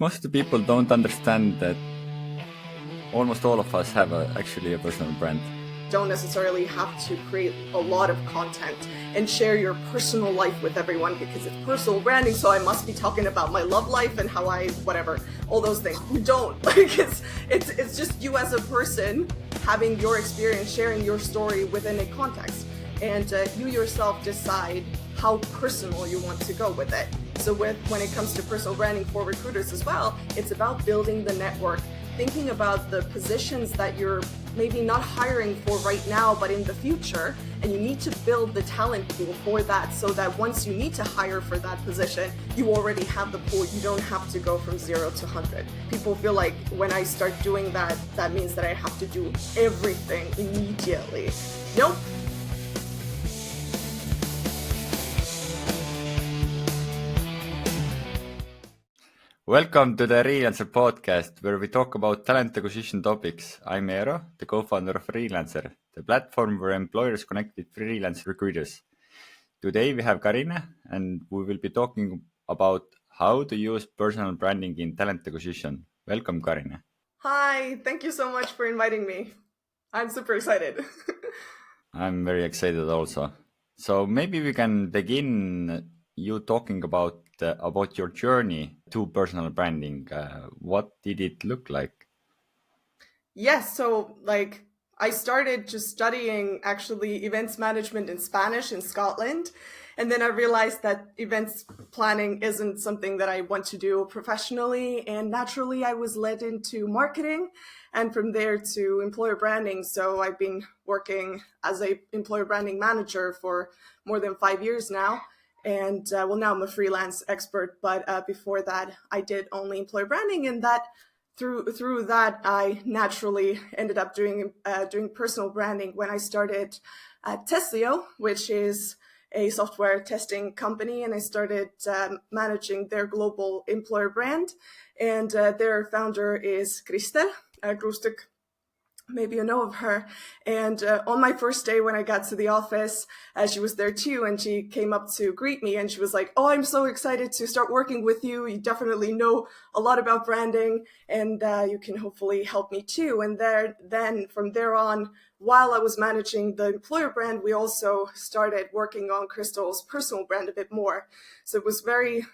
Most of the people don't understand that almost all of us have actually a personal brand. Don't necessarily have to create a lot of content and share your personal life with everyone because it's personal branding, so I must be talking about my love life and how I whatever, all those things. You don't. Like it's just you as a person having your experience, sharing your story within a context, and you yourself decide how personal you want to go with it. So when it comes to personal branding for recruiters as well, it's about building the network, thinking about the positions that you're maybe not hiring for right now, but in the future, and you need to build the talent pool for that so that once you need to hire for that position, you already have the pool. You don't have to go from 0 to 100. People feel like when I start doing that, that means that I have to do everything immediately. Nope. Welcome to the Relancer podcast, where we talk about talent acquisition topics. I'm Eero, the co-founder of Relancer, the platform where employers connect with freelance recruiters. Today we have Carina, and we will be talking about how to use personal branding in talent acquisition. Welcome, Carina. Hi, thank you so much for inviting me. I'm super excited. I'm very excited also. So maybe we can begin you talking about your journey to personal branding. What did it look like? Yes, so I started just studying actually events management in Spanish in Scotland. And then I realized that events planning isn't something that I want to do professionally. And naturally, I was led into marketing and from there to employer branding. So I've been working as a employer branding manager for more than 5 years now. And now I'm a freelance expert. But before that, I did only employer branding, and that through that, I naturally ended up doing personal branding when I started at Testlio, which is a software testing company, and I started managing their global employer brand. And their founder is Kristel Grustuk. Maybe you know of her. And on my first day when I got to the office, she was there too, and she came up to greet me, and she was like, "Oh, I'm so excited to start working with you. You definitely know a lot about branding, and you can hopefully help me too." And then from there on, while I was managing the employer brand, we also started working on Crystal's personal brand a bit more. So it was very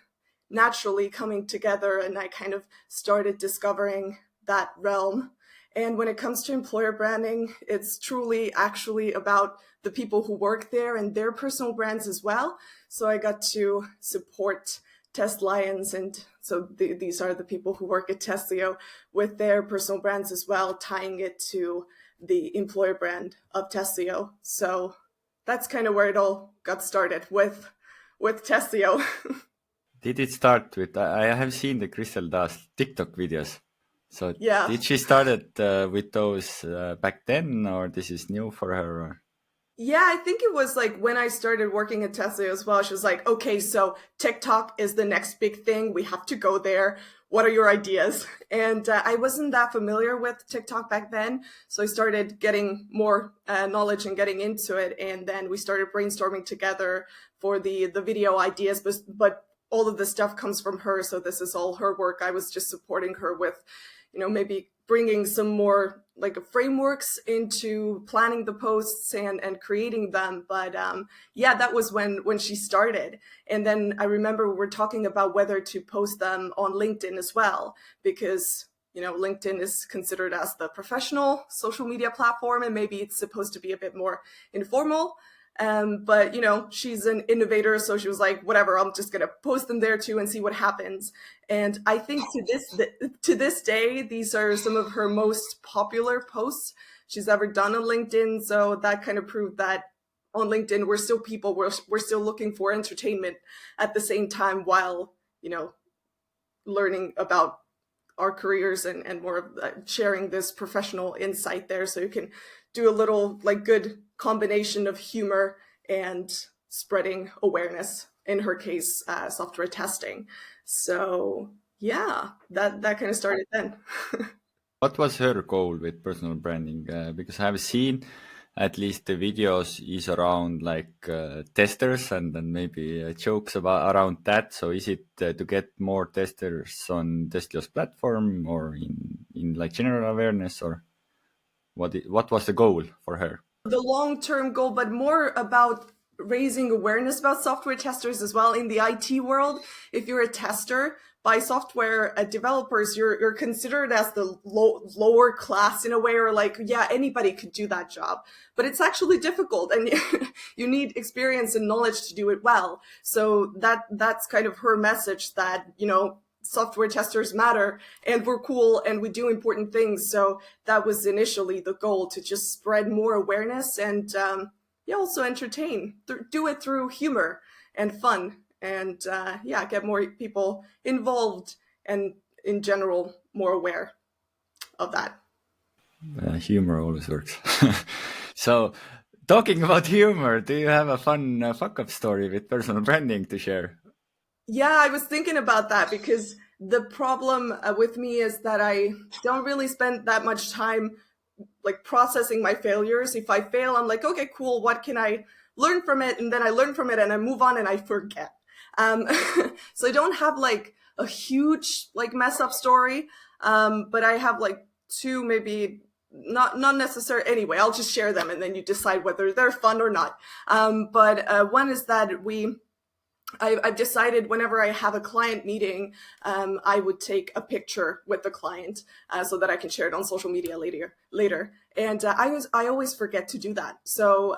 naturally coming together, and I kind of started discovering that realm. And when it comes to employer branding, it's truly actually about the people who work there and their personal brands as well. So I got to support Test Lions, and so these are the people who work at Testlio with their personal brands as well, tying it to the employer brand of Testlio. So that's kind of where it all got started with Testlio. Did it start with? I have seen the Crystal does TikTok videos. So Yeah. did she started with those back then, or this is new for her? Or? Yeah, I think it was like when I started working at Tesla as well. She was like, "Okay, so TikTok is the next big thing. We have to go there. What are your ideas?" And I wasn't that familiar with TikTok back then. So I started getting more knowledge and getting into it. And then we started brainstorming together for the video ideas. But all of the stuff comes from her. So this is all her work. I was just supporting her with, maybe bringing some more like frameworks into planning the posts and creating them. But yeah, that was when she started. And then I remember we were talking about whether to post them on LinkedIn as well, because LinkedIn is considered as the professional social media platform, and maybe it's supposed to be a bit more informal. But she's an innovator, so she was like, whatever, I'm just gonna post them there too and see what happens. And I think to this day, these are some of her most popular posts she's ever done on LinkedIn. So that kind of proved that on LinkedIn, we're still people, we're still looking for entertainment at the same time while learning about our careers and more of sharing this professional insight there. So you can do a little good combination of humor and spreading awareness, in her case, software testing. So yeah, that kind of started then. What was her goal with personal branding? Because I have seen at least the videos is around like testers and then maybe jokes about around that. So is it to get more testers on Testlio's platform or in like general awareness, or what was the goal for her? The long-term goal, but more about raising awareness about software testers as well in the IT world. If you're a tester, by software developers, you're considered as the lower class in a way, or like, yeah, anybody could do that job, but it's actually difficult, and you need experience and knowledge to do it well. So that's kind of her message, that, you know, software testers matter and we're cool and we do important things. So that was initially the goal, to just spread more awareness and also entertain, do it through humor and fun, and get more people involved and in general more aware of that. Humor always works. So talking about humor, do you have a fun fuck up story with personal branding to share? Yeah, I was thinking about that, because the problem with me is that I don't really spend that much time like processing my failures. If I fail, I'm like, okay, cool, what can I learn from it? And then I learn from it and I move on and I forget. So I don't have like a huge like mess up story, but I have like two, maybe not necessary. Anyway, I'll just share them and then you decide whether they're fun or not. But one is that I've decided whenever I have a client meeting, I would take a picture with the client so that I can share it on social media later. And I always forget to do that. So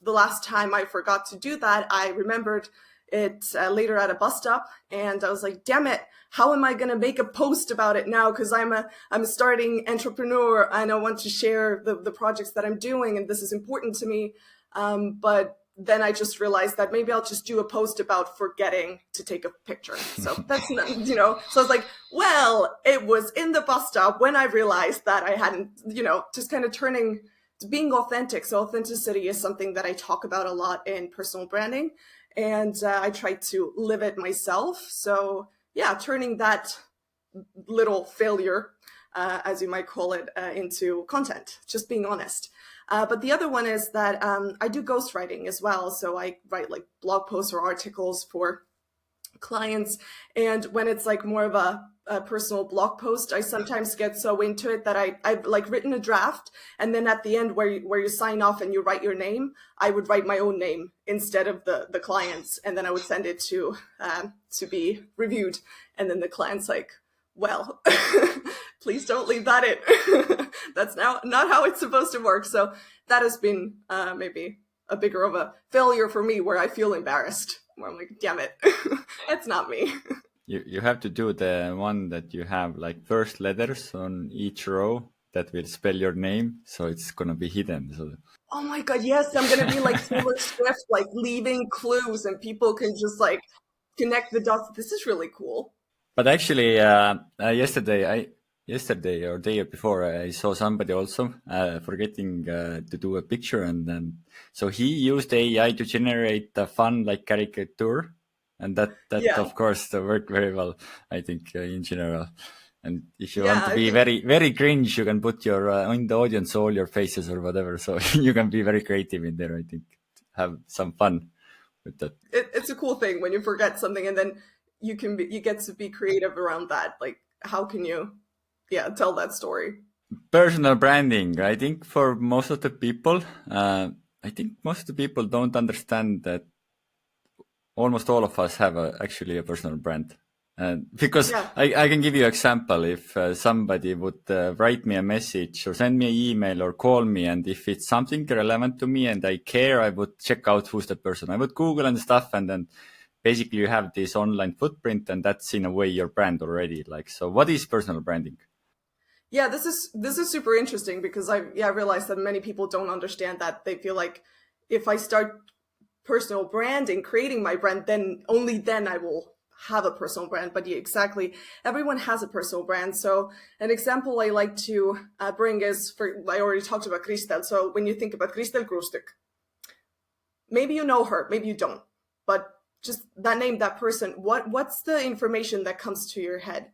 the last time I forgot to do that, I remembered it later at a bus stop, and I was like, damn it, how am I going to make a post about it now? Because I'm a starting entrepreneur and I want to share the projects that I'm doing, and this is important to me. But then I just realized that maybe I'll just do a post about forgetting to take a picture. So that's, so I was like, well, it was in the bus stop when I realized that I hadn't, just kind of being authentic. So authenticity is something that I talk about a lot in personal branding, and I try to live it myself. So yeah, turning that little failure, as you might call it, into content, just being honest. But the other one is that I do ghostwriting as well. So I write like blog posts or articles for clients. And when it's like more of a personal blog post, I sometimes get so into it that I've like written a draft. And then at the end where you sign off and you write your name, I would write my own name instead of the client's. And then I would send it to be reviewed. And then the client's like, well, please don't leave that in. That's now not how it's supposed to work. So that has been maybe a bigger of a failure for me, where I feel embarrassed, where I'm like, damn it, it's not me. You have to do the one that you have like first letters on each row that will spell your name, so it's gonna be hidden. So Oh my God, yes, I'm gonna be like Taylor Swift, like leaving clues and people can just like connect the dots. This is really cool. but actually, yesterday or day before, I saw somebody also forgetting to do a picture, and then so he used AI to generate a fun like caricature, and that Yeah, of course worked very well, I think, in general. And if you yeah, want to I be think. very very cringe, you can put your in the audience all your faces or whatever. So you can be very creative in there. I think have some fun with that. It's a cool thing when you forget something and then you get to be creative around that. Like, how can you, tell that story? Personal branding, I think for most of the people, I think most of the people don't understand that almost all of us have actually a personal brand. Because Yeah, I can give you an example. If somebody would write me a message or send me an email or call me, and if it's something relevant to me and I care, I would check out who's the person. I would Google and stuff, and then basically you have this online footprint, and that's in a way your brand already. Like, so what is personal branding? yeah. This is super interesting, because I realized that many people don't understand that. They feel like if I start personal branding, creating my brand, then only then I will have a personal brand. But yeah, exactly, everyone has a personal brand. So an example I like to bring is, I already talked about Kristel. So when you think about Kristel Grustuk, maybe you know her, maybe you don't, but just that name, that person, what's the information that comes to your head?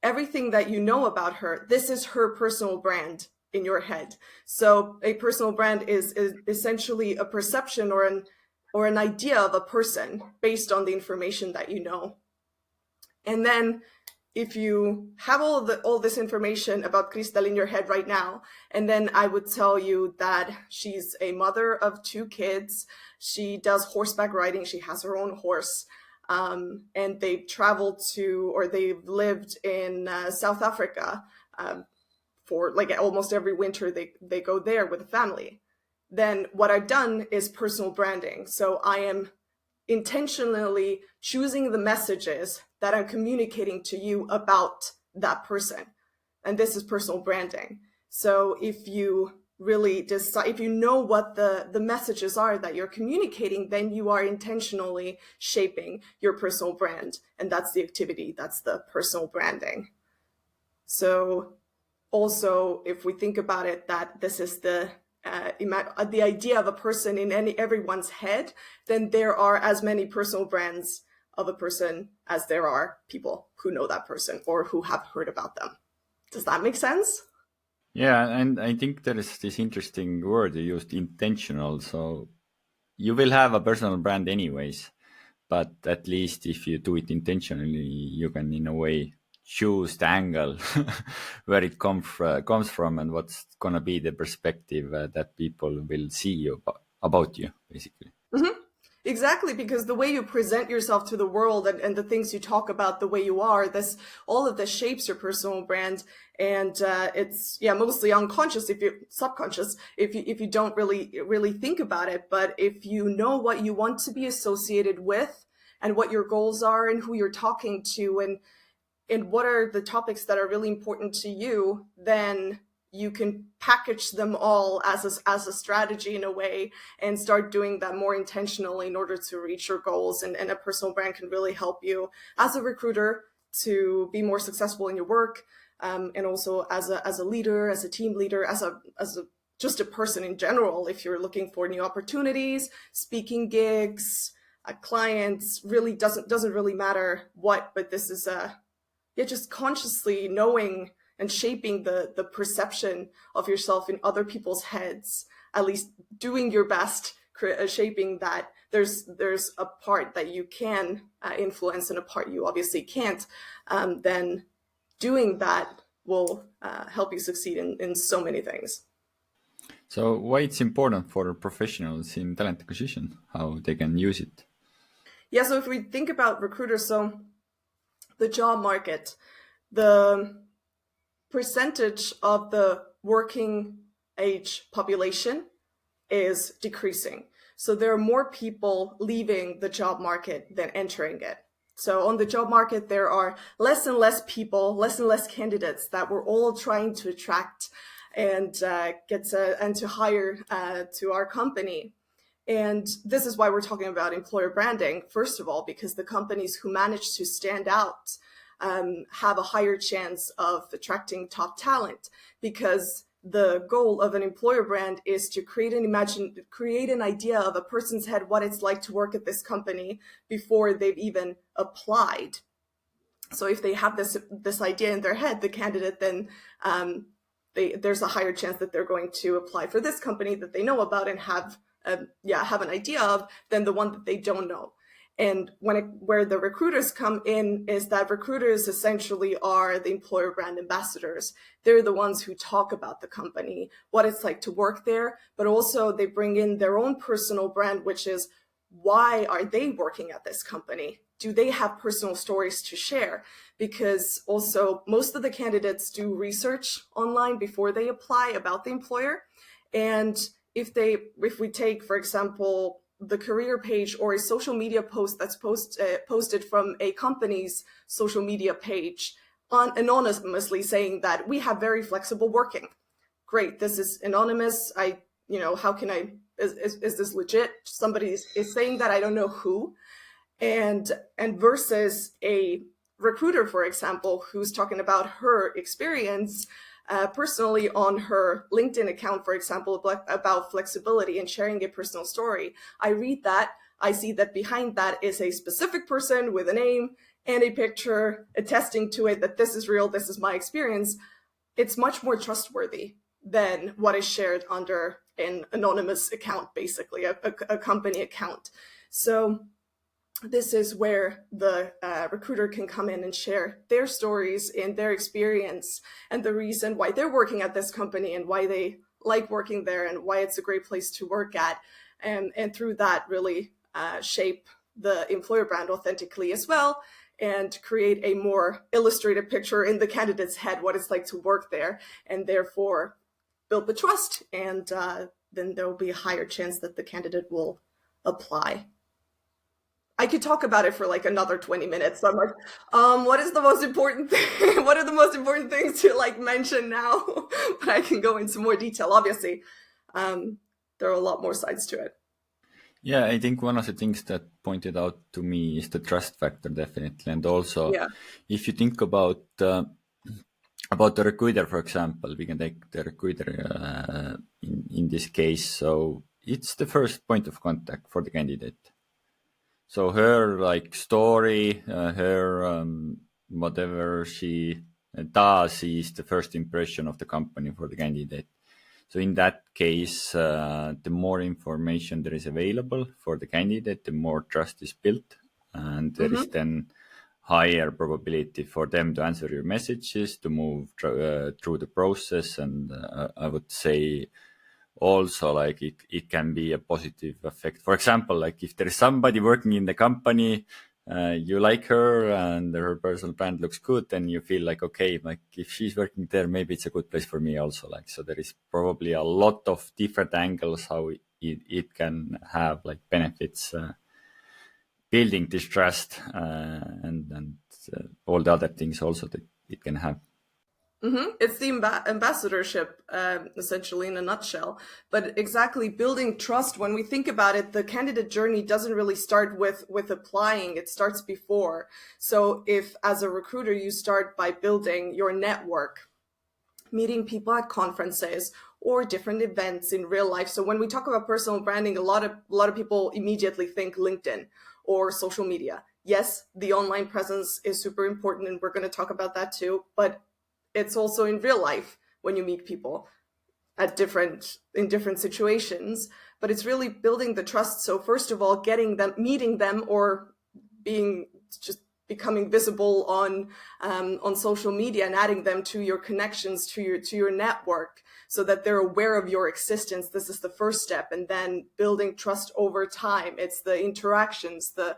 Everything that you know about her, this is her personal brand in your head. So a personal brand is essentially a perception or an idea of a person based on the information that you know. And then if you have all this information about Cristal in your head right now, and then I would tell you that she's a mother of 2 kids, she does horseback riding, she has her own horse, and they've traveled to, or they've lived in South Africa for like almost every winter they go there with a family. Then what I've done is personal branding. So I am intentionally choosing the messages that I'm communicating to you about that person. And this is personal branding. So if you really decide, if you know what the messages are that you're communicating, then you are intentionally shaping your personal brand. And that's the activity, that's the personal branding. So also, if we think about it, that this is the idea of a person in everyone's head, then there are as many personal brands of a person as there are people who know that person or who have heard about them. Does that make sense? Yeah, and I think there is this interesting word you used, intentional. So you will have a personal brand anyways, but at least if you do it intentionally, you can in a way choose the angle where it comes from and what's gonna be the perspective that people will see you about you, basically. Mm-hmm. Exactly, because the way you present yourself to the world and the things you talk about, the way you are, this all of this shapes your personal brand, and it's mostly unconscious, subconscious, if you don't really think about it. But if you know what you want to be associated with, and what your goals are, and who you're talking to, and what are the topics that are really important to you, then you can package them all as a strategy in a way and start doing that more intentionally in order to reach your goals. And a personal brand can really help you as a recruiter to be more successful in your work, and also as a leader, as a team leader, as a just a person in general. If you're looking for new opportunities, speaking gigs, clients, really doesn't really matter what, but this is just consciously knowing and shaping the perception of yourself in other people's heads, at least doing your best, shaping that. There's a part that you can influence and a part you obviously can't. Then doing that will help you succeed in so many things. So why it's important for professionals in talent acquisition, how they can use it? Yeah, so if we think about recruiters, so the job market, the percentage of the working age population is decreasing. So there are more people leaving the job market than entering it. So on the job market, there are less and less people, less and less candidates that we're all trying to attract and to hire to our company. And this is why we're talking about employer branding, first of all, because the companies who manage to stand out have a higher chance of attracting top talent, because the goal of an employer brand is to create an idea of a person's head, what it's like to work at this company before they've even applied. So if they have this idea in their head, the candidate, then there's a higher chance that they're going to apply for this company that they know about and have an idea of than the one that they don't know. And where the recruiters come in is that recruiters essentially are the employer brand ambassadors. They're the ones who talk about the company, what it's like to work there, but also they bring in their own personal brand, which is, why are they working at this company? Do they have personal stories to share? Because also most of the candidates do research online before they apply about the employer. And if we take, for example, the career page or a social media post that's posted from a company's social media page anonymously saying that we have very flexible working. Great, this is anonymous. How can is this legit? Somebody is saying that, I don't know who. And versus a recruiter, for example, who's talking about her experience personally on her LinkedIn account, for example, about flexibility and sharing a personal story. I read that, I see that behind that is a specific person with a name and a picture attesting to it that this is real, this is my experience. It's much more trustworthy than what is shared under an anonymous account, basically a company account. So this is where the recruiter can come in and share their stories and their experience and the reason why they're working at this company and why they like working there and why it's a great place to work at. And through that, really shape the employer brand authentically as well, and create a more illustrated picture in the candidate's head what it's like to work there, and therefore build the trust, and then there will be a higher chance that the candidate will apply. I could talk about it for like another 20 minutes. So I'm like, what is the most important thing? What are the most important things to like mention now? But I can go into more detail. Obviously, there are a lot more sides to it. Yeah, I think one of the things that pointed out to me is the trust factor, definitely. And also, Yeah. if you think about the recruiter, for example, we can take the recruiter in this case. So it's the first point of contact for the candidate. So her like story, her whatever she does is the first impression of the company for the candidate. So in that case, the more information there is available for the candidate, the more trust is built, and there is then higher probability for them to answer your messages, to move through the process. And I would say also like it can be a positive effect. For example, like if there is somebody working in the company, you like her and her personal brand looks good, then you feel like, okay, like if she's working there, maybe it's a good place for me also. Like, so there is probably a lot of different angles how it can have like benefits, building this trust, and all the other things also that it can have. It's the ambassadorship, essentially, in a nutshell. But exactly, building trust, when we think about it, the candidate journey doesn't really start with applying. It starts before. So if, as a recruiter, you start by building your network, meeting people at conferences or different events in real life. So when we talk about personal branding, a lot of people immediately think LinkedIn or social media. Yes, the online presence is super important, and we're going to talk about that too. But it's also in real life when you meet people in different situations. But it's really building the trust. So first of all, meeting them, or becoming visible on social media and adding them to your connections, to your network, so that they're aware of your existence. This is the first step, and then building trust over time. It's the interactions, the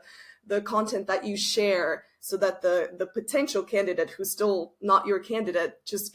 content that you share, so that the potential candidate who's still not your candidate just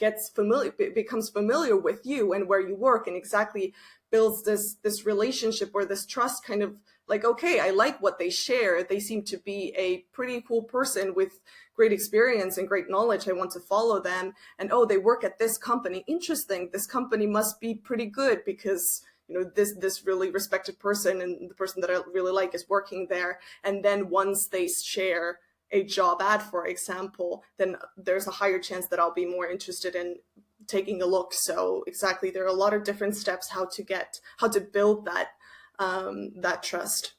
becomes familiar with you and where you work, and exactly builds this relationship or this trust, kind of like, okay, I like what they share. They seem to be a pretty cool person with great experience and great knowledge. I want to follow them. And oh, they work at this company. Interesting. This company must be pretty good, because this really respected person and the person that I really like is working there. And then once they share a job ad, for example, then there's a higher chance that I'll be more interested in taking a look. So exactly, there are a lot of different steps how to build that trust.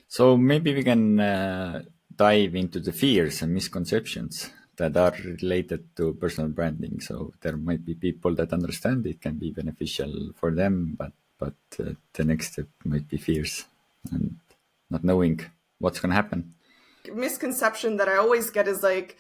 So maybe we can dive into the fears and misconceptions that are related to personal branding. So there might be people that understand it can be beneficial for them, but the next step might be fears and not knowing what's going to happen. Misconception that I always get is like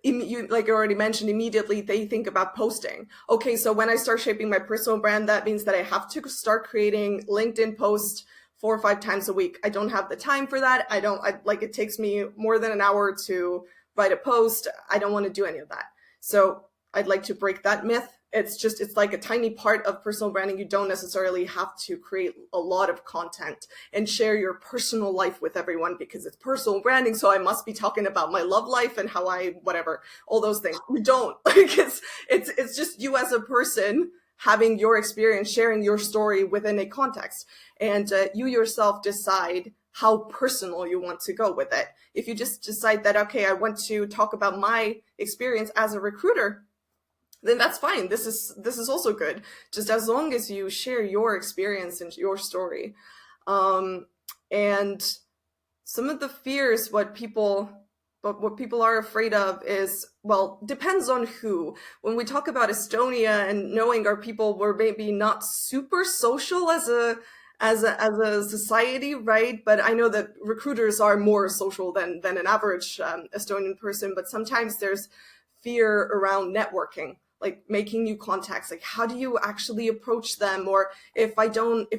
you already mentioned, immediately they think about posting. Okay, so when I start shaping my personal brand, that means that I have to start creating LinkedIn posts 4 or 5 times a week. I don't have the time for that. It takes me more than an hour to write a post. I don't want to do any of that. So I'd like to break that myth. It's like a tiny part of personal branding. You don't necessarily have to create a lot of content and share your personal life with everyone because it's personal branding. So I must be talking about my love life and how whatever, all those things. You don't. It's just you as a person having your experience, sharing your story within a context. And you yourself decide how personal you want to go with it. If you just decide that, okay, I want to talk about my experience as a recruiter, then that's fine. This is also good, just as long as you share your experience and your story. And some of the fears, what people But what people are afraid of is, well, depends on who. When we talk about Estonia and knowing our people were maybe not super social as a society, right? But I know that recruiters are more social than an average Estonian person. But sometimes there's fear around networking, like making new contacts. Like, how do you actually approach them? Or if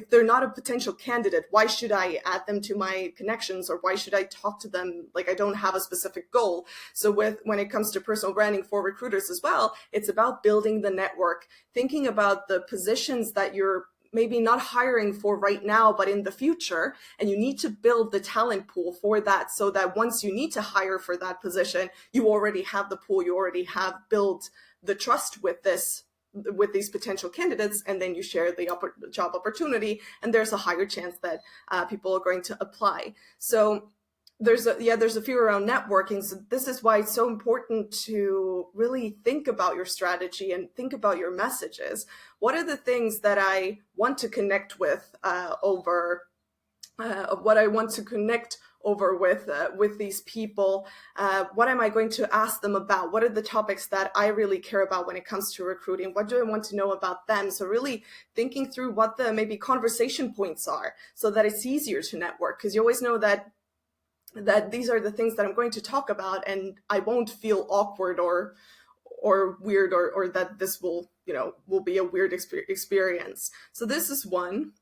they're not a potential candidate, why should I add them to my connections? Or why should I talk to them? Like, I don't have a specific goal. So when it comes to personal branding for recruiters as well, it's about building the network, thinking about the positions that you're maybe not hiring for right now, but in the future. And you need to build the talent pool for that, so that once you need to hire for that position, you already have the pool, you already have built the trust with these potential candidates, and then you share the job opportunity, and there's a higher chance that people are going to apply. So there's a fear around networking. So this is why it's so important to really think about your strategy and think about your messages. What are the things that I want to connect with what I want to connect over with these people? What am I going to ask them about? What are the topics that I really care about when it comes to recruiting? What do I want to know about them? So really thinking through what the maybe conversation points are, so that it's easier to network, because you always know that these are the things that I'm going to talk about, and I won't feel awkward or weird, or that this will be a weird experience. So this is one.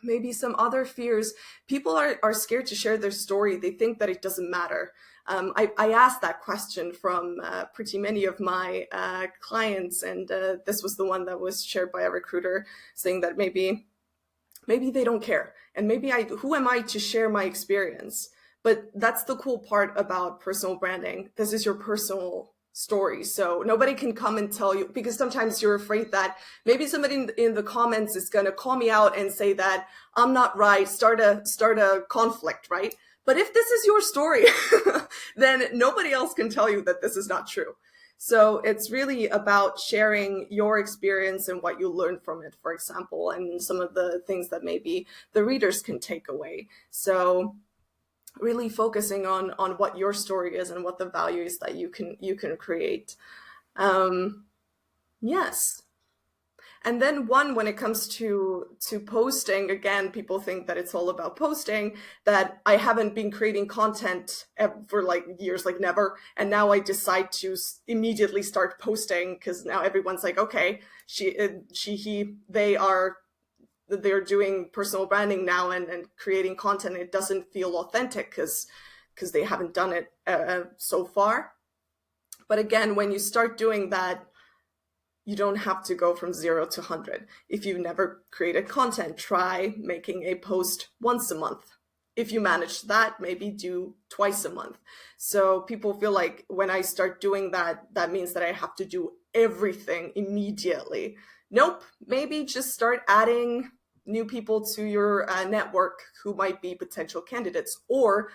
Maybe some other fears. People are scared to share their story. They think that it doesn't matter. I asked that question from pretty many of my clients, and this was the one that was shared by a recruiter, saying that maybe they don't care, and maybe who am I to share my experience? But that's the cool part about personal branding. This is your personal story. So nobody can come and tell you, because sometimes you're afraid that maybe somebody in the comments is going to call me out and say that I'm not right, start a conflict, right? But if this is your story, then nobody else can tell you that this is not true. So it's really about sharing your experience and what you learned from it, for example, and some of the things that maybe the readers can take away. So really focusing on what your story is and what the value is that you can create. Yes. And then when it comes to posting, again, people think that it's all about posting, that I haven't been creating content for like years, like never. And now I decide to immediately start posting, because now everyone's like, okay, they're doing personal branding now and creating content. It doesn't feel authentic because they haven't done it so far. But again, when you start doing that, you don't have to go from 0 to 100. If you've never created content, try making a post once a month. If you manage that, maybe do twice a month. So people feel like when I start doing that, that means that I have to do everything immediately. Nope, maybe just start adding new people to your network who might be potential candidates or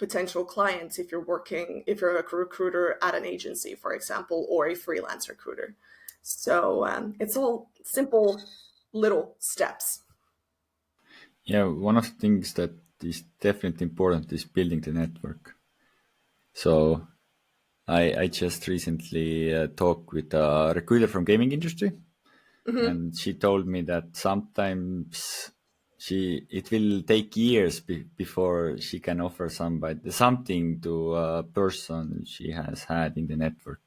potential clients if you're a recruiter at an agency, for example, or a freelance recruiter. So it's all simple little steps. Yeah, one of the things that is definitely important is building the network. So I just recently talked with a recruiter from gaming industry, and she told me that sometimes it will take years before she can offer something to a person she has had in the network.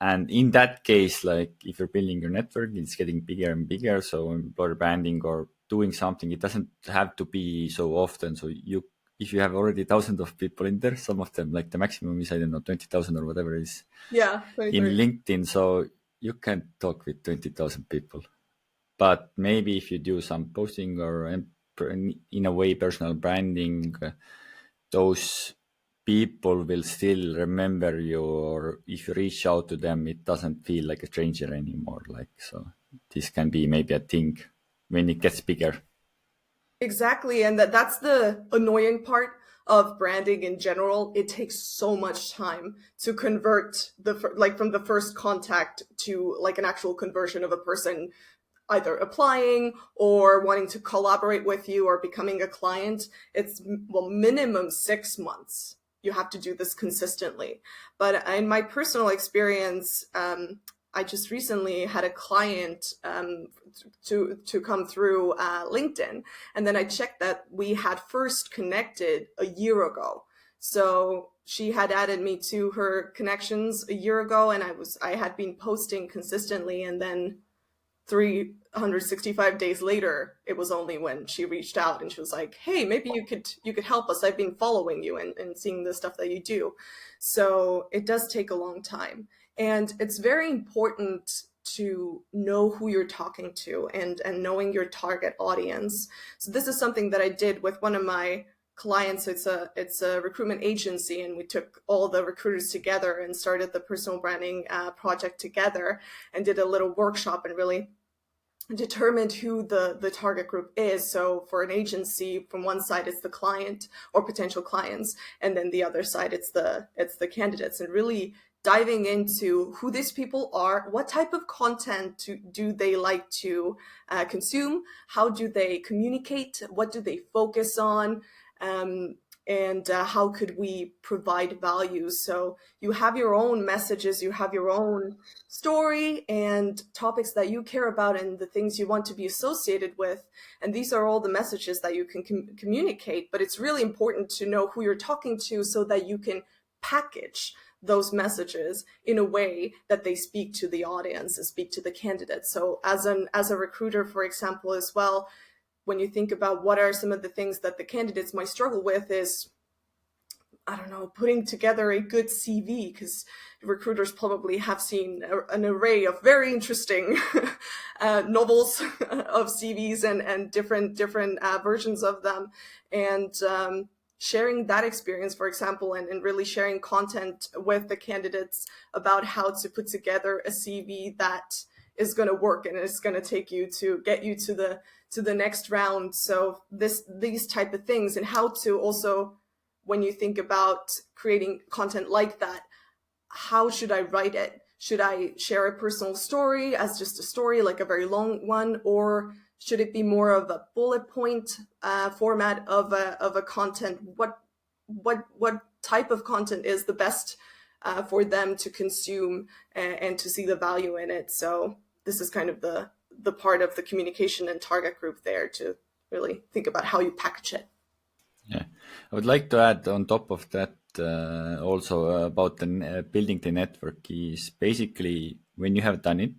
And in that case, like if you're building your network, it's getting bigger and bigger. So employer branding or doing something, it doesn't have to be so often. So if you have already thousands of people in there, some of them, like the maximum is, I don't know, 20,000 or whatever is in LinkedIn. So you can talk with 20,000 people. But maybe if you do some posting or in a way personal branding, those people will still remember you, or if you reach out to them, it doesn't feel like a stranger anymore. Like, so this can be maybe a thing when it gets bigger. Exactly. And that's the annoying part of branding in general. It takes so much time to convert from the first contact to like an actual conversion of a person either applying or wanting to collaborate with you or becoming a client. It's minimum 6 months. you have to do this consistently. But in my personal experience, I just recently had a client to come through LinkedIn, and then I checked that we had first connected a year ago. So she had added me to her connections a year ago, and I had been posting consistently, and then 365 days later, it was only when she reached out and she was like, hey, maybe you could help us. I've been following you and seeing the stuff that you do. So it does take a long time. And it's very important to know who you're talking to and knowing your target audience. So this is something that I did with one of my clients. It's a recruitment agency, and we took all the recruiters together and started the personal branding project together and did a little workshop and really determined who the target group is. So for an agency, from one side it's the client or potential clients, and then the other side it's the candidates, and really diving into who these people are, what type of content do they like to consume, how do they communicate, what do they focus on, and how could we provide value. So you have your own messages, you have your own story and topics that you care about and the things you want to be associated with. And these are all the messages that you can communicate. But it's really important to know who you're talking to so that you can package those messages in a way that they speak to the audience and speak to the candidates. So as a recruiter, for example, as well, when you think about what are some of the things that the candidates might struggle with is, I don't know, putting together a good CV, because recruiters probably have seen an array of very interesting novels of CVs and different versions of them. And sharing that experience, for example, and really sharing content with the candidates about how to put together a CV that is going to work and it's going to get you to the next round. So these type of things, and how to also, when you think about creating content like that, how should I write it? Should I share a personal story as just a story, like a very long one, or should it be more of a bullet point format of a content? What type of content is the best for them to consume and to see the value in it? So this is kind of the part of the communication and target group there, to really think about how you package it. Yeah, I would like to add on top of that also about the building the network is basically when you have done it.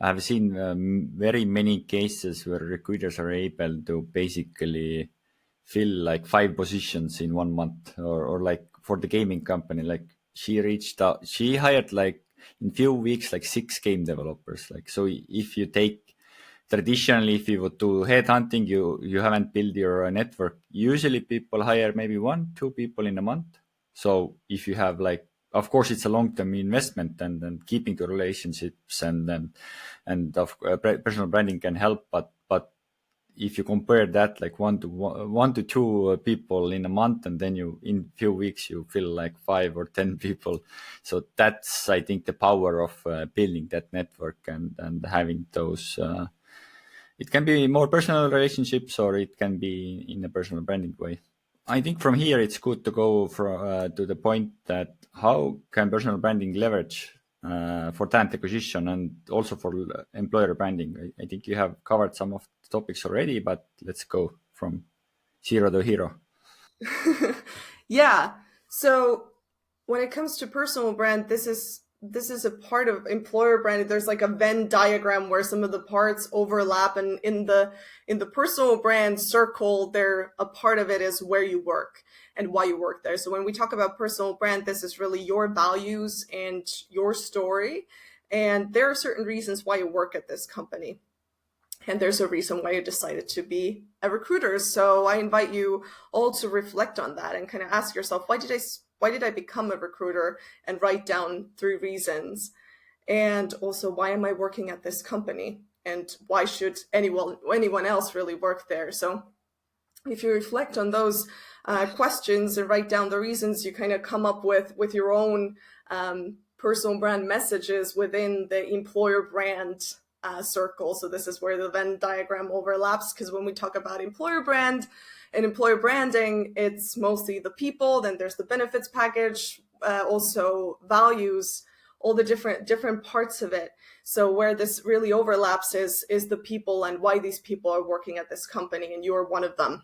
I have seen very many cases where recruiters are able to basically fill like 5 positions in 1 month, or like for the gaming company, like she hired like in few weeks like 6 game developers. Like, so if you take traditionally, if you would do headhunting, you haven't built your network. Usually people hire maybe 1-2 people in a month. So if you have like, of course it's a long-term investment, and keeping the relationships and personal branding can help, but if you compare that like one to two people in a month, and then you in few weeks you fill like 5 or 10 people. So that's, I think, the power of building that network and having those it can be more personal relationships, or it can be in a personal branding way. I think from here it's good to go to the point that how can personal branding leverage for talent acquisition and also for employer branding. I think you have covered some of the topics already, but let's go from zero to hero. Yeah. So when it comes to personal brand, this is a part of employer branding. There's like a Venn diagram where some of the parts overlap, and in the personal brand circle, there a part of it is where you work and why you work there. So when we talk about personal brand, this is really your values and your story, and there are certain reasons why you work at this company. And there's a reason why you decided to be a recruiter. So I invite you all to reflect on that and kind of ask yourself, why did I become a recruiter, and write down 3 reasons. And also, why am I working at this company? And why should anyone else really work there? So if you reflect on those questions and write down the reasons, you kind of come up with your own personal brand messages within the employer brand circle. So this is where the Venn diagram overlaps, because when we talk about employer brand, In employer branding, it's mostly the people, then there's the benefits package, also values, all the different parts of it. So where this really overlaps is the people and why these people are working at this company, and you're one of them.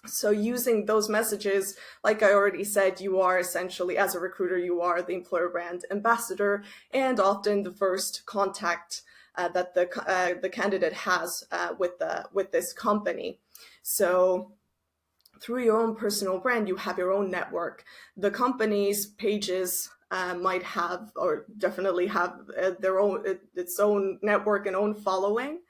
So using those messages, like I already said, you are essentially, as a recruiter, you are the employer brand ambassador, and often the first contact that the candidate has with this company. So through your own personal brand, you have your own network. The company's pages might have, or definitely have, its own network and own following.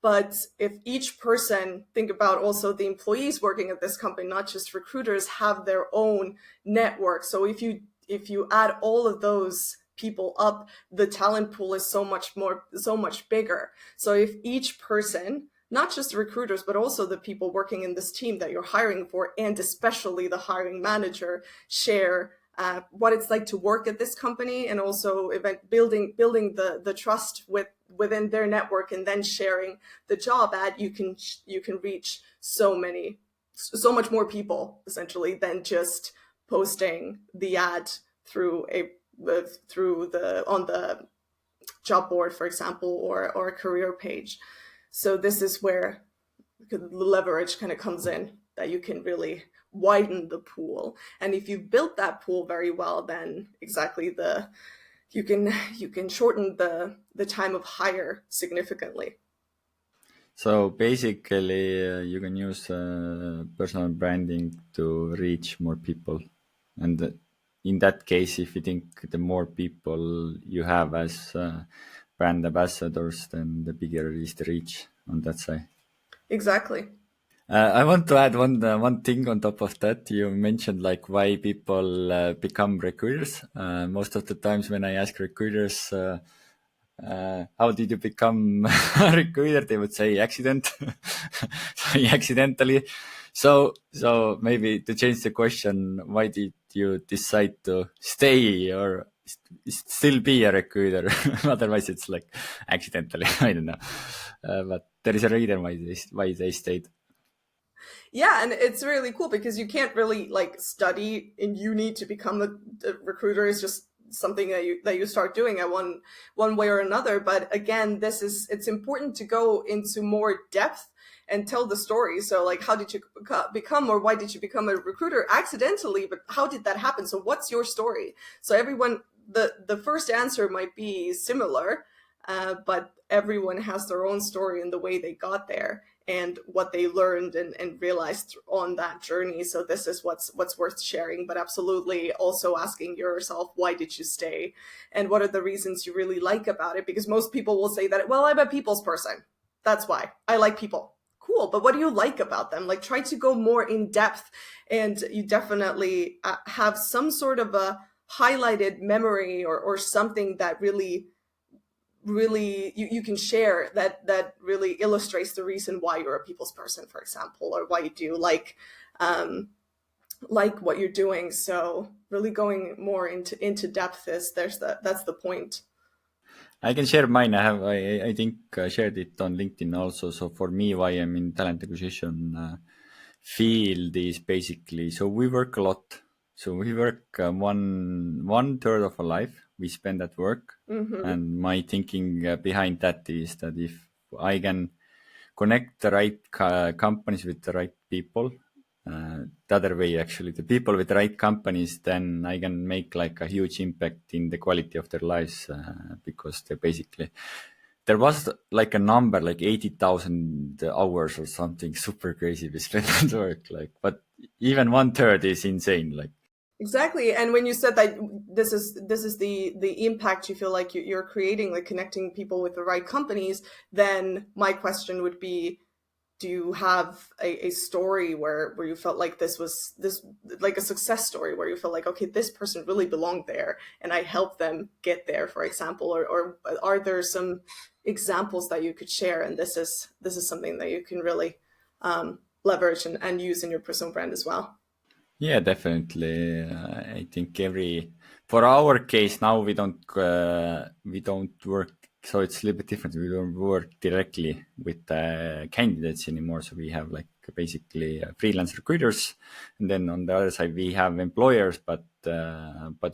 But if each person, think about also the employees working at this company, not just recruiters, have their own network. So if you add all of those people up, the talent pool is so much bigger. So if each person, not just the recruiters, but also the people working in this team that you're hiring for, and especially the hiring manager, share what it's like to work at this company, and also building the trust within their network, and then sharing the job ad, you can reach so much more people essentially than just posting the ad through on the job board, for example, or a career page. So this is where the leverage kind of comes in, that you can really widen the pool. And if you've built that pool very well, then exactly you can shorten the time of hire significantly. So basically, you can use personal branding to reach more people. And in that case, if you think the more people you have as brand ambassadors, then the bigger is the reach on that side. Exactly. I want to add one thing on top of that. You mentioned like why people become recruiters. Most of the times when I ask recruiters, how did you become a recruiter? They would say accident, accidentally. So maybe to change the question, why did you decide to stay or still be a recruiter? Otherwise, it's like accidentally. I don't know, but there is a reason why they stayed. Yeah, and it's really cool because you can't really like study in uni to become a recruiter. It's just something that you start doing at one way or another. But again, it's important to go into more depth and tell the story. So like, how did you become, or why did you become a recruiter? Accidentally, but how did that happen? So what's your story? So everyone, the first answer might be similar, but everyone has their own story and the way they got there, and what they learned and realized on that journey. So this is what's worth sharing, but absolutely also asking yourself, why did you stay? And what are the reasons you really like about it? Because most people will say that, well, I'm a people's person. That's why I like people. Cool. But what do you like about them? Like, try to go more in depth, and you definitely have some sort of a highlighted memory or something that really you can share that really illustrates the reason why you're a people's person, for example, or why you do like what you're doing. So really going more into depth that's the point. I can share mine. I think I shared it on LinkedIn also. So for me, why I'm in talent acquisition field is basically, so we work a lot. So we work one third of our life we spend at work. Mm-hmm. And my thinking behind that is that if I can connect the right companies with the right people, the other way actually, the people with the right companies, then I can make like a huge impact in the quality of their lives, because they basically, there was like a number like 80,000 hours or something super crazy we spent at work, like, but even one third is insane, like. Exactly. And when you said that this is the impact you feel like you're creating, like connecting people with the right companies, then my question would be, do you have a story where you felt like this like a success story, where you felt like, okay, this person really belonged there and I helped them get there, for example, or are there some examples that you could share? And this is something that you can really leverage and use in your personal brand as well. Yeah, definitely. I think for our case now we don't work, so it's a little bit different. We don't work directly with candidates anymore. So we have like basically freelance recruiters, and then on the other side we have employers, but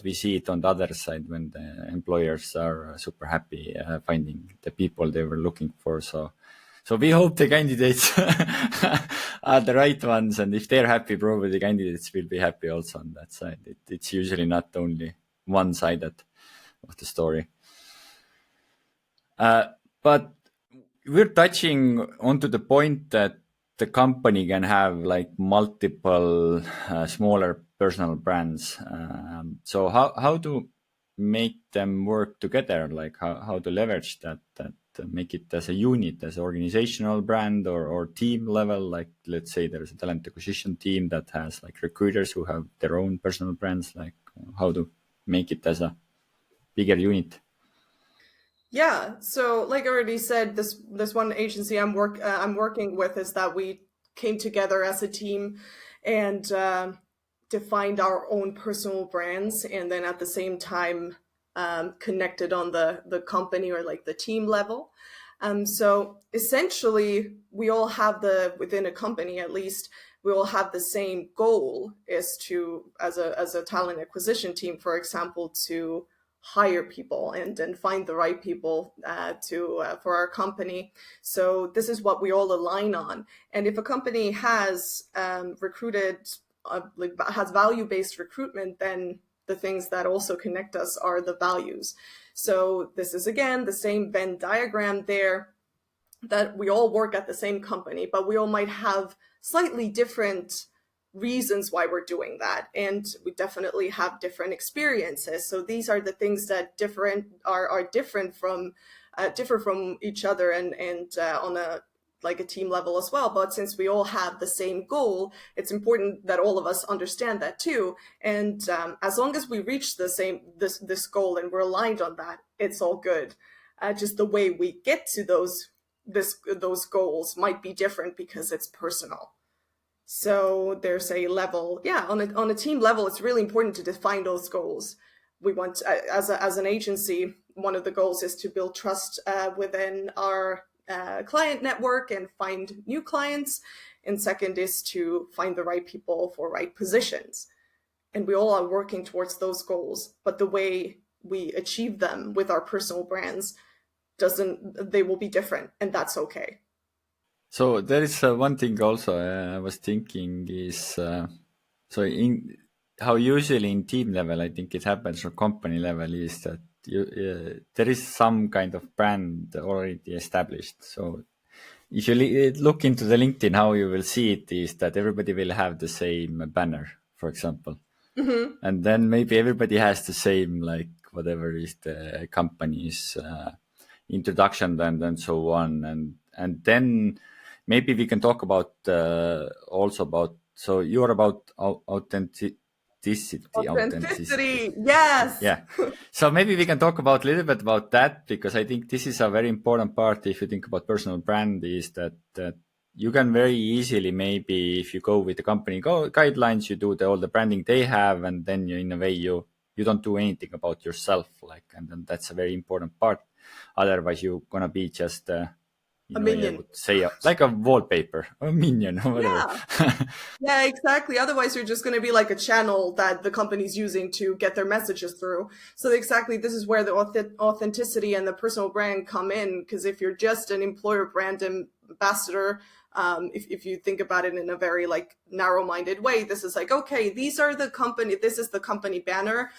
we see it on the other side when the employers are super happy finding the people they were looking for. So we hope the candidates are the right ones, and if they're happy, probably the candidates will be happy also on that side. It's usually not only one-sided of the story. But we're touching onto the point that the company can have like multiple smaller personal brands. So how to make them work together? Like how to leverage that make it as a unit, as an organizational brand or team level? Like let's say there's a talent acquisition team that has like recruiters who have their own personal brands. Like how to make it as a bigger unit? Yeah, so like I already said, this one agency I'm working with is that we came together as a team and defined our own personal brands, and then at the same time connected on the company or like the team level. So essentially, we all have within a company at least, we all have the same goal, is to as a talent acquisition team, for example, to hire people and find the right people for our company. So this is what we all align on. And if a company has has value-based recruitment, then the things that also connect us are the values. So this is again the same Venn diagram there, that we all work at the same company, but we all might have slightly different reasons why we're doing that, and we definitely have different experiences. So these are the things that are different from differ from each other, and on a like a team level as well. But since we all have the same goal, it's important that all of us understand that too. And as long as we reach this goal and we're aligned on that, it's all good. Just the way we get to those goals might be different because it's personal. So there's a level, yeah, on a team level, it's really important to define those goals. We want, as an agency, one of the goals is to build trust within our client network and find new clients. And second is to find the right people for right positions. And we all are working towards those goals, but the way we achieve them with our personal brands they will be different, and that's okay. So there is one thing also I was thinking is so in how usually in team level I think it happens or company level is that there is some kind of brand already established. So if you look into the LinkedIn, how you will see it is that everybody will have the same banner, for example, and then maybe everybody has the same like whatever is the company's introduction and so on, and then maybe we can talk about also about, so you're about authenticity. Authenticity, yes. Yeah. So maybe we can talk about a little bit about that, because I think this is a very important part if you think about personal brand, is that you can very easily, maybe if you go with the company guidelines, you do all the branding they have, and then in a way you don't do anything about yourself, like, and then that's a very important part. Otherwise you're gonna be just A minion. I would say like a wallpaper, a minion or whatever. Yeah. Yeah, exactly. Otherwise, you're just going to be like a channel that the company's using to get their messages through. So exactly, this is where the authenticity and the personal brand come in. Because if you're just an employer brand ambassador, if you think about it in a very like narrow-minded way, this is like, okay, this is the company banner,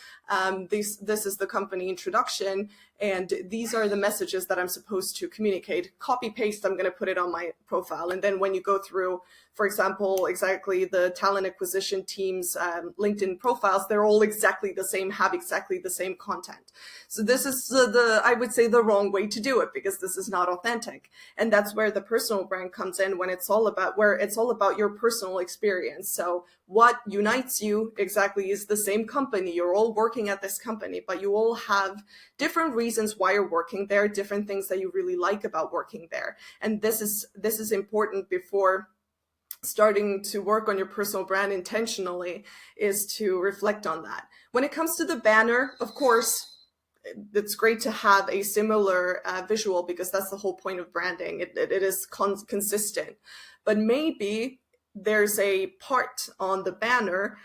this is the company introduction, and these are the messages that I'm supposed to communicate. Copy paste, I'm going to put it on my profile, and then when you go through, for example, exactly the talent acquisition team's LinkedIn profiles, they're all exactly the same, have exactly the same content. So this is I would say the wrong way to do it, because this is not authentic. And that's where the personal brand comes in, when it's all about your personal experience. So what unites you exactly is the same company. You're all working at this company, but you all have different reasons why you're working there, different things that you really like about working there. And this is important before starting to work on your personal brand intentionally, is to reflect on that. When it comes to the banner, of course, it's great to have a similar visual, because that's the whole point of branding. It is consistent, but maybe there's a part on the banner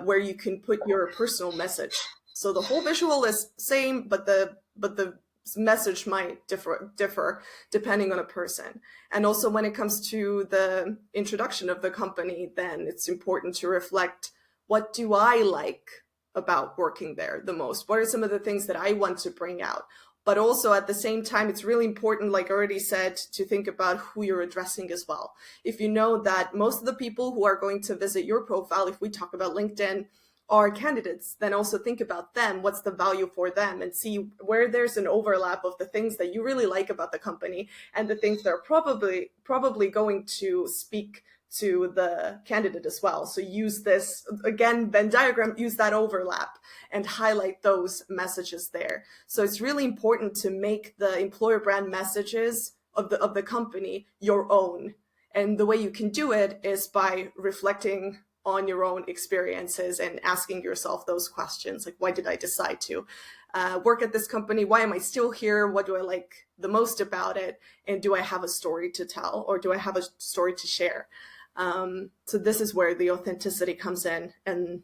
where you can put your personal message. So the whole visual is same, but the message might differ depending on a person. And also when it comes to the introduction of the company, then it's important to reflect, what do I like about working there the most? What are some of the things that I want to bring out? But also at the same time, it's really important, like I already said, to think about who you're addressing as well. If you know that most of the people who are going to visit your profile, if we talk about LinkedIn, are candidates, then also think about them. What's the value for them, and see where there's an overlap of the things that you really like about the company and the things that are probably going to speak to the candidate as well. So use this, again, Venn diagram, use that overlap and highlight those messages there. So it's really important to make the employer brand messages of the company your own. And the way you can do it is by reflecting on your own experiences and asking yourself those questions, like, why did I decide to work at this company? Why am I still here? What do I like the most about it? And do I have a story to tell, or do I have a story to share? So this is where the authenticity comes in, and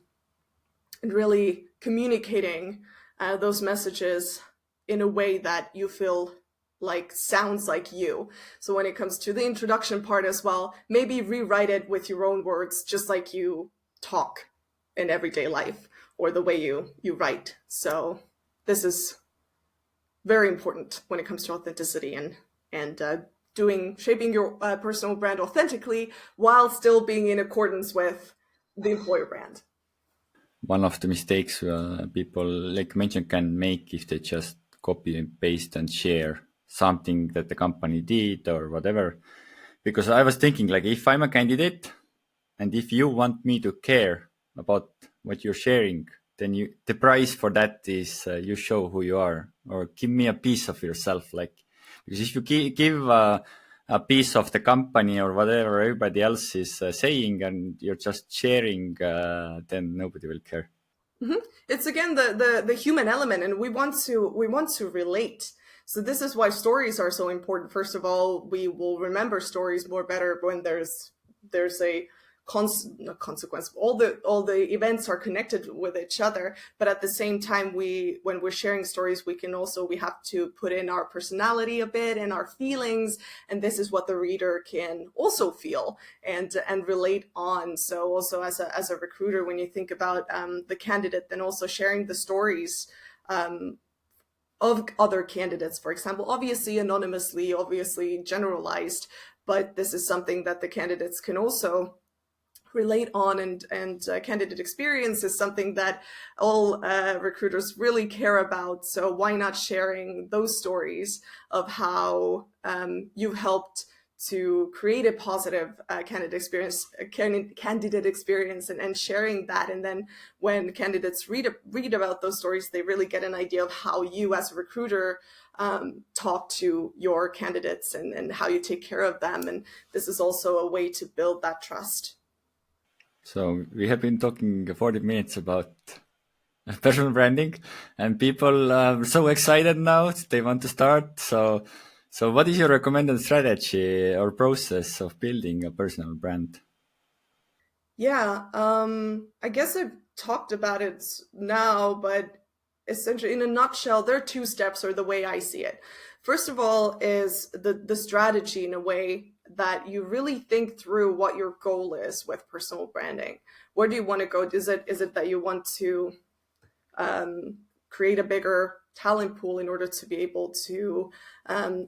really communicating those messages in a way that you feel like sounds like you. So when it comes to the introduction part as well, maybe rewrite it with your own words, just like you talk in everyday life, or the way you write. So this is very important when it comes to authenticity and shaping your personal brand authentically while still being in accordance with the employer brand. One of the mistakes people, like mentioned, can make if they just copy and paste and share something that the company did or whatever. Because I was thinking, like, if I'm a candidate and if you want me to care about what you're sharing, then the price for that is you show who you are, or give me a piece of yourself. Like, because if you give a piece of the company or whatever everybody else is saying, and you're just sharing, then nobody will care. Mm-hmm. It's again the human element, and we want to relate. So this is why stories are so important. First of all, we will remember stories more better when there's a consequence. All the events are connected with each other, but at the same time, when we're sharing stories, we have to put in our personality a bit and our feelings, and this is what the reader can also feel and relate on. So also as a recruiter, when you think about the candidate, then also sharing the stories of other candidates, for example, obviously anonymously, obviously generalized, but this is something that the candidates can also relate on, and candidate experience is something that all recruiters really care about. So why not sharing those stories of how you've helped to create a positive candidate experience, and sharing that. And then when candidates read about those stories, they really get an idea of how you as a recruiter talk to your candidates, and how you take care of them. And this is also a way to build that trust. So we have been talking 40 minutes about personal branding, and people are so excited now. They want to start. So what is your recommended strategy or process of building a personal brand? Yeah, I guess I've talked about it now, but essentially, in a nutshell, there are two steps, or the way I see it. First of all is the strategy, in a way that you really think through what your goal is with personal branding. Where do you want to go? Is it that you want to create a bigger talent pool in order to be able to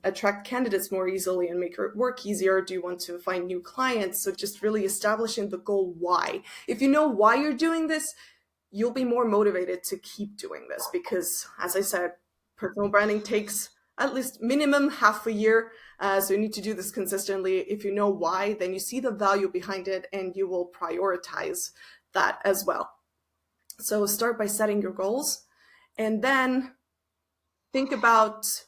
attract candidates more easily and make your work easier? Do you want to find new clients? So just really establishing the goal why. If you know why you're doing this, you'll be more motivated to keep doing this, because, as I said, personal branding takes at least minimum half a year. So you need to do this consistently. If you know why, then you see the value behind it, and you will prioritize that as well. So start by setting your goals, and then think about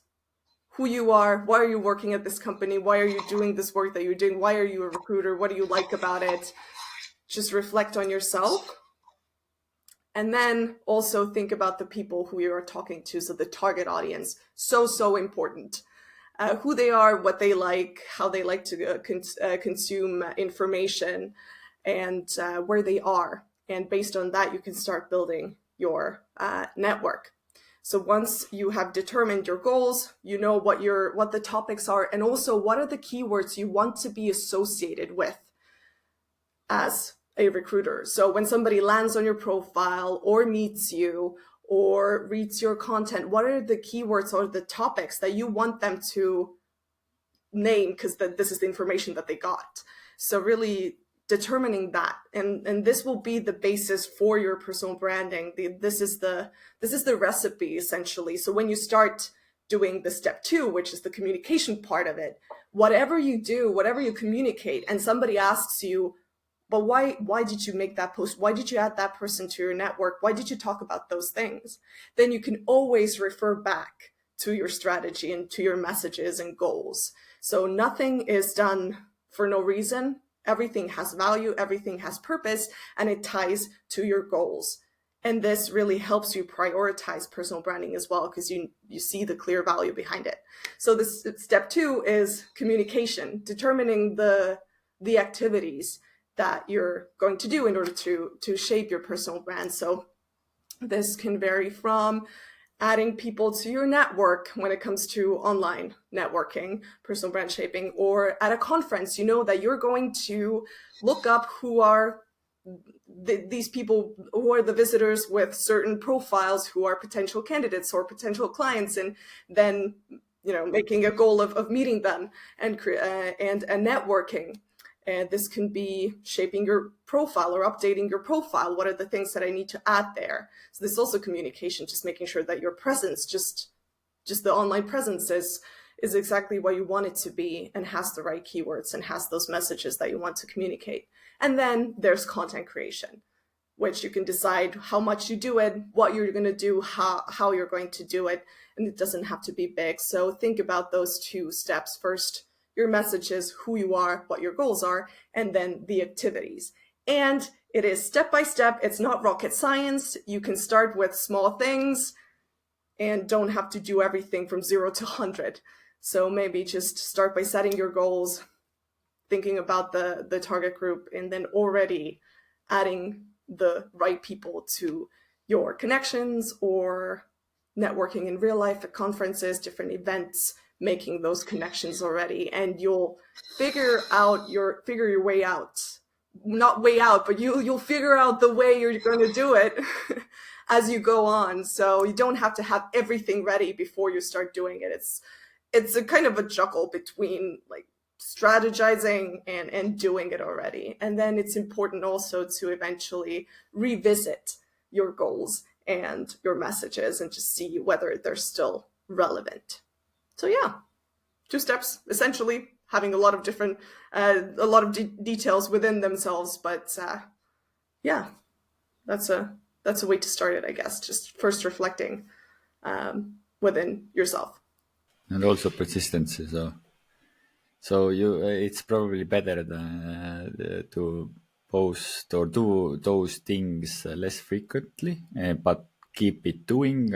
who you are. Why are you working at this company? Why are you doing this work that you're doing? Why are you a recruiter? What do you like about it? Just reflect on yourself. And then also think about the people who you are talking to. So the target audience, so important. Who they are, what they like, how they like to consume information, and where they are. And based on that, you can start building your network. So once you have determined your goals, you know what the topics are, and also what are the keywords you want to be associated with as a recruiter. So when somebody lands on your profile or meets you or reads your content, what are the keywords or the topics that you want them to name, because this is the information that they got? So really determining that, and this will be the basis for your personal branding. This is the recipe, essentially. So when you start doing the step 2, which is the communication part of it, whatever you do, whatever you communicate, and somebody asks you, but why did you make that post? Why did you add that person to your network? Why did you talk about those things? Then you can always refer back to your strategy and to your messages and goals. So nothing is done for no reason. Everything has value, everything has purpose, and it ties to your goals. And this really helps you prioritize personal branding as well, because you see the clear value behind it. So this step 2 is communication, determining the activities that you're going to do in order to shape your personal brand. So this can vary from adding people to your network when it comes to online networking, personal brand shaping, or at a conference, you know that you're going to look up who are these people, who are the visitors with certain profiles, who are potential candidates or potential clients, and then making a goal of meeting them and networking. And this can be shaping your profile or updating your profile. What are the things that I need to add there? So this is also communication, just making sure that your presence, just the online presence is exactly what you want it to be, and has the right keywords and has those messages that you want to communicate. And then there's content creation, which you can decide how much you do it, what you're going to do, how you're going to do it. And it doesn't have to be big. So think about those 2 steps. First, your messages, who you are, what your goals are, and then the activities. And it is step by step. It's not rocket science. You can start with small things and don't have to do everything from 0 to 100. So maybe just start by setting your goals, thinking about the target group, and then already adding the right people to your connections or networking in real life at conferences, different events, making those connections already, and you'll figure your way out. Not way out, but you'll figure out the way you're going to do it as you go on. So you don't have to have everything ready before you start doing it. It's a kind of a juggle between like strategizing and doing it already. And then it's important also to eventually revisit your goals and your messages and just see whether they're still relevant. So yeah, 2 steps, essentially, having a lot of different, details within themselves. But yeah, that's a way to start it, I guess. Just first reflecting within yourself. And also persistency. So it's probably better to post or do those things less frequently, but keep it doing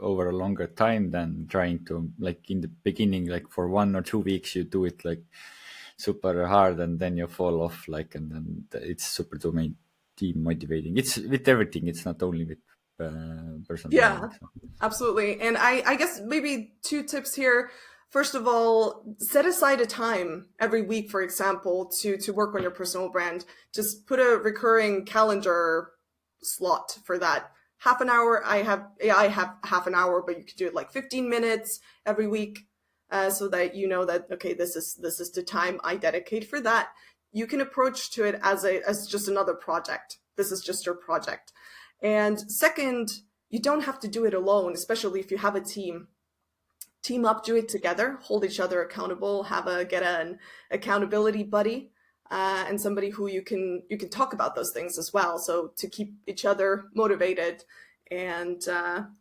over a longer time than trying to, like in the beginning, like for 1 or 2 weeks, you do it like super hard and then you fall off, like, and then it's super demotivating. It's with everything. It's not only with personal branding. So. Absolutely. And I guess maybe 2 tips here. First of all, set aside a time every week, for example, to work on your personal brand. Just put a recurring calendar slot for that. Half an hour. I have half an hour, but you could do it like 15 minutes every week, so that you know that, okay, this is the time I dedicate for that. You can approach to it as just another project. This is just your project. And second, you don't have to do it alone, especially if you have a team. Team up, do it together, hold each other accountable, get an accountability buddy, and somebody who you can talk about those things as well. So to keep each other motivated and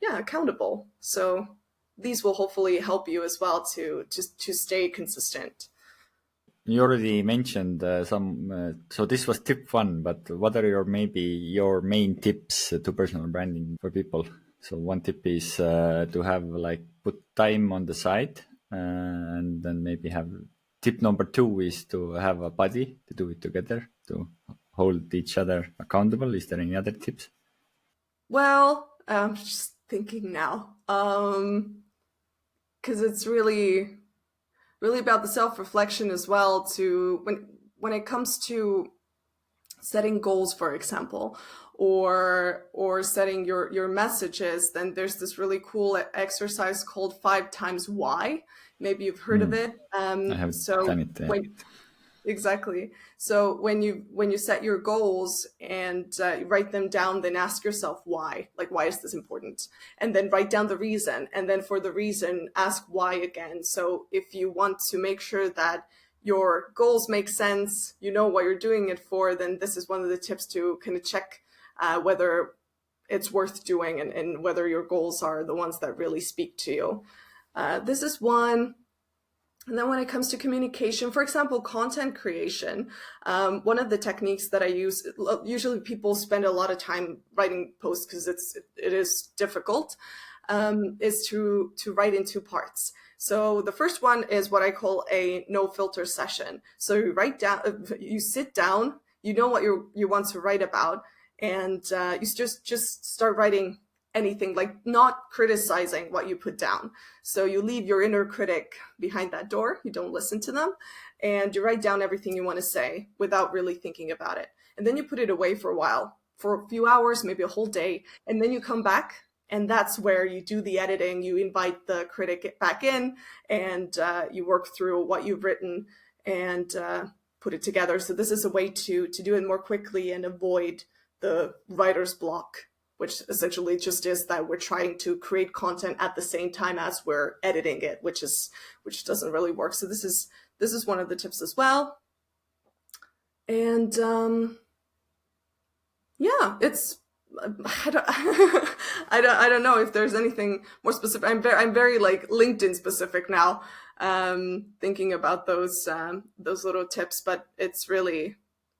accountable. So these will hopefully help you as well to stay consistent. You already mentioned some, so this was tip one, but what are your main tips to personal branding for people? So one tip is to have like put time on the side, and then maybe have tip number two is to have a buddy to do it together to hold each other accountable. Is there any other tips? Well, I'm just thinking now, because it's really about the self-reflection as well. To when it comes to setting goals, for example, or setting your messages, then there's this really cool exercise called 5 times why. Maybe you've heard of Hmm. it. I have So done it. when Exactly. So when you set your goals and you write them down, then ask yourself why. Like, why is this important? And then write down the reason. And then for the reason, ask why again. So if you want to make sure that your goals make sense, you know what you're doing it for, then this is one of the tips to kind of check whether it's worth doing, and whether your goals are the ones that really speak to you. This is one. And then when it comes to communication, for example, content creation, one of the techniques that I use, usually people spend a lot of time writing posts because it is difficult, is to write in 2 parts. So the first one is what I call a no filter session. So you write down, you sit down, you know what you want to write about, and you just start writing anything, like not criticizing what you put down. So you leave your inner critic behind that door, you don't listen to them, and you write down everything you want to say without really thinking about it. And then you put it away for a while, for a few hours, maybe a whole day, and then you come back, and that's where you do the editing. You invite the critic back in, and you work through what you've written, and put it together. So this is a way to do it more quickly and avoid the writer's block, which essentially just is that we're trying to create content at the same time as we're editing it, which doesn't really work. So this is one of the tips as well. And yeah, it's I don't, I don't know if there's anything more specific. I'm very like LinkedIn specific now, thinking about those little tips. But it's really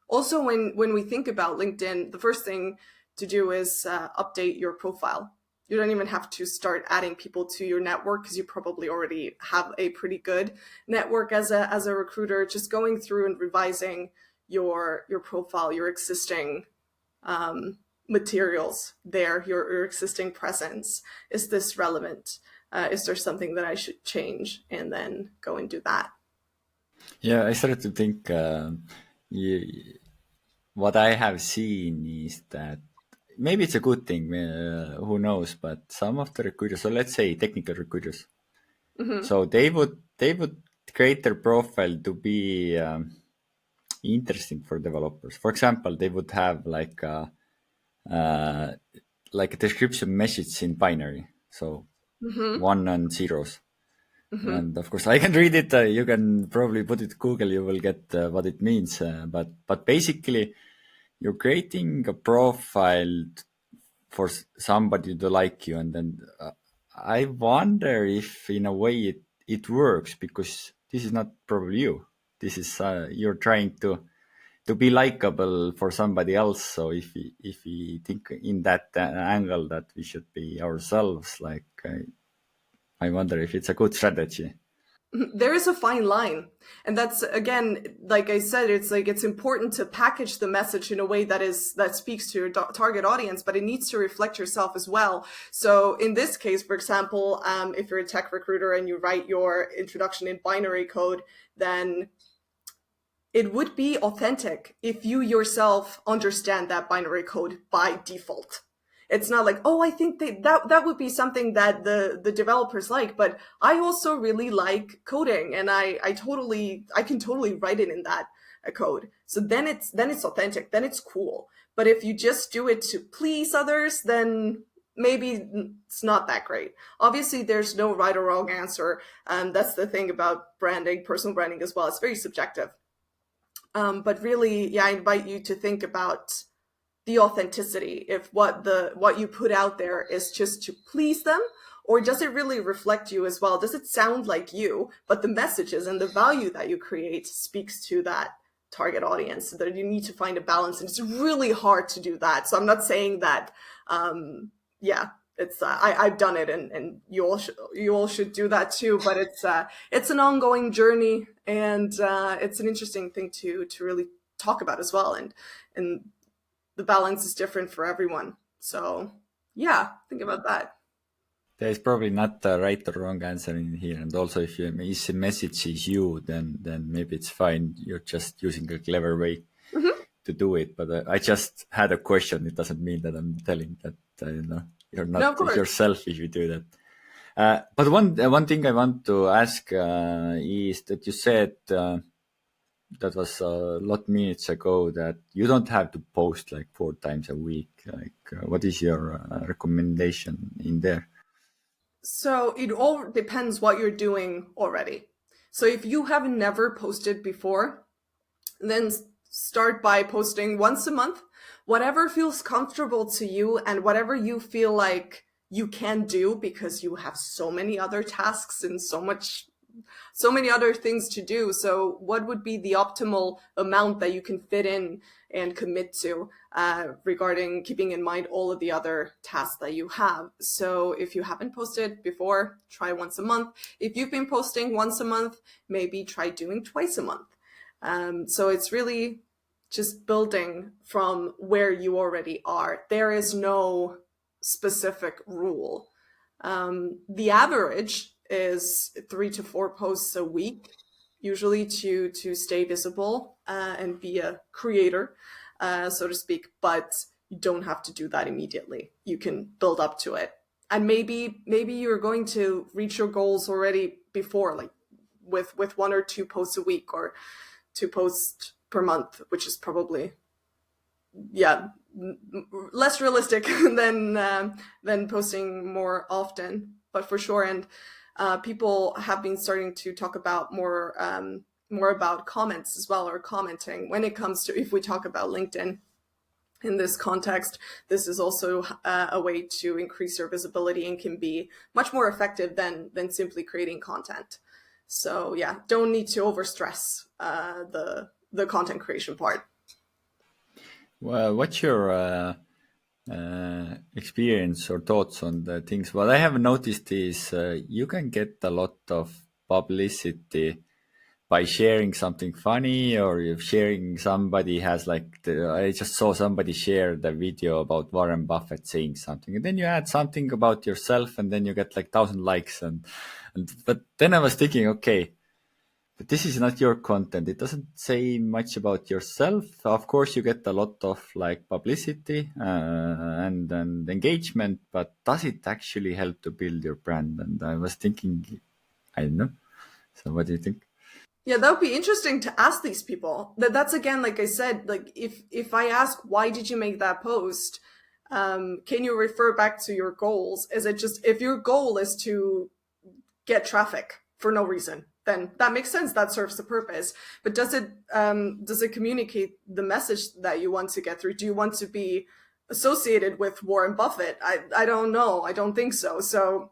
also when we think about LinkedIn, the first thing to do is update your profile. You don't even have to start adding people to your network because you probably already have a pretty good network as a recruiter. Just going through and revising your profile, your existing materials there, your existing presence. Is this relevant? Is there something that I should change? And then go and do that. Yeah, I started to think you, what I have seen is that maybe it's a good thing, who knows, but some of the recruiters, so let's say technical recruiters, Mm-hmm. so they would create their profile to be interesting for developers. For example, they would have uh, like a description message in binary, so Mm-hmm. one and zeros. Mm-hmm. And of course, I can read it. You can probably put it Google. You will get what it means. But basically, you're creating a profile for somebody to like you, and then I wonder if, in a way, it works, because this is not probably you. This is you're trying to be likable for somebody else. So if we think in that angle that we should be ourselves, like I wonder if it's a good strategy. There is a fine line, and that's, again, like I said, it's like it's important to package the message in a way that speaks to your target audience, but it needs to reflect yourself as well. So in this case, for example, if you're a tech recruiter and you write your introduction in binary code, then it would be authentic if you yourself understand that binary code by default. It's not like, oh, I think that would be something that the developers like, but I also really like coding, and I can totally write it in that code. So then it's authentic, then it's cool. But if you just do it to please others, then maybe it's not that great. Obviously, there's no right or wrong answer. That's the thing about branding, personal branding as well. It's very subjective. But really, yeah, I invite you to think about the authenticity. If what you put out there is just to please them, Or does it really reflect you as well? Does it sound like you, but the messages and the value that you create speaks to that target audience? So that you need to find a balance, and it's really hard to do that. So I'm not saying that, yeah, it's I've done it, and you all should do that too. But it's an ongoing journey, and it's an interesting thing to really talk about as well. And the balance is different for everyone. So yeah, think about that. There's probably not a right or wrong answer in here, and also if the message is you, then maybe it's fine. You're just using a clever way Mm-hmm. to do it. But I just had a question. It doesn't mean that I'm telling that you're No, not of course. yourself if you do that. But one thing I want to ask is that you said that was a lot minutes ago that you don't have to post like 4 times a week. Like, what is your recommendation in there? So it all depends what you're doing already. So if you have never posted before, then start by posting once a month, whatever feels comfortable to you and whatever you feel like you can do, because you have so many other tasks and so many other things to do. So what would be the optimal amount that you can fit in and commit to, regarding keeping in mind all of the other tasks that you have? So if you haven't posted before, try once a month. If you've been posting once a month, maybe try doing twice a month. So it's really just building from where you already are. There is no specific rule. The average is 3 to 4 posts a week, usually to stay visible and be a creator, so to speak. But you don't have to do that immediately. You can build up to it, and maybe you're going to reach your goals already before, like with 1 or 2 posts a week, or 2 posts per month, which is probably, yeah, less realistic than posting more often, but for sure. And people have been starting to talk about more about comments as well, or commenting, when it comes to, if we talk about LinkedIn in this context. This is also a way to increase your visibility and can be much more effective than simply creating content. So yeah, don't need to overstress the content creation part. Well, what's your experience or thoughts on the things? What I have noticed is you can get a lot of publicity by sharing something funny, or if sharing somebody has like I just saw somebody share the video about Warren Buffett saying something, and then you add something about yourself, and then you get like 1,000 likes, and but then I was thinking, okay, but this is not your content. It doesn't say much about yourself. Of course, you get a lot of like publicity and engagement, but does it actually help to build your brand? And I was thinking, I don't know. So, what do you think? Yeah, that would be interesting to ask these people. That's again, like I said, like if I ask, why did you make that post? Can you refer back to your goals? Is it just, if your goal is to get traffic for no reason, then that makes sense. That serves the purpose. But does it communicate the message that you want to get through? Do you want to be associated with Warren Buffett? I don't know. I don't think so. So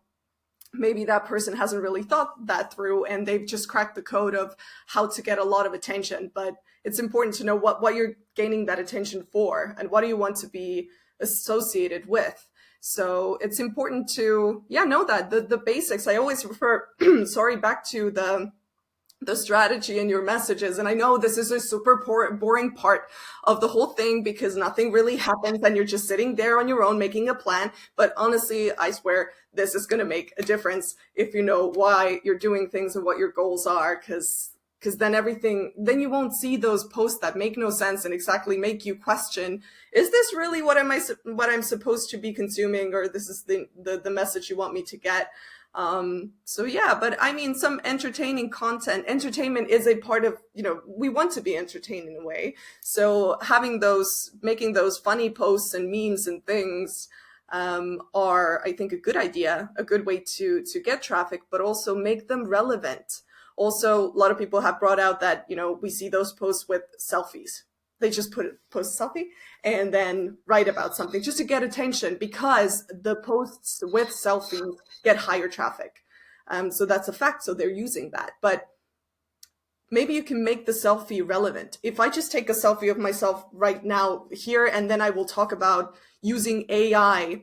maybe that person hasn't really thought that through, and they've just cracked the code of how to get a lot of attention. But it's important to know what you're gaining that attention for, and what do you want to be associated with. So it's important to, yeah, know that the basics. I always refer sorry, back to the strategy in your messages. And I know this is a super boring part of the whole thing, because nothing really happens and you're just sitting there on your own making a plan. But honestly, I swear this is going to make a difference if you know why you're doing things and what your goals are, because then you won't see those posts that make no sense and exactly make you question, is this really what I'm supposed to be consuming, or this is the message you want me to get? So yeah, but I mean, some entertaining content, entertainment is a part of, we want to be entertained in a way. So making those funny posts and memes and things, are, I think, a good idea, a good way to get traffic, but also make them relevant. Also, a lot of people have brought out that, we see those posts with selfies. they just post a selfie and then write about something just to get attention, because the posts with selfies get higher traffic. So that's a fact. So they're using that. But maybe you can make the selfie relevant. If I just take a selfie of myself right now here, and then I will talk about using AI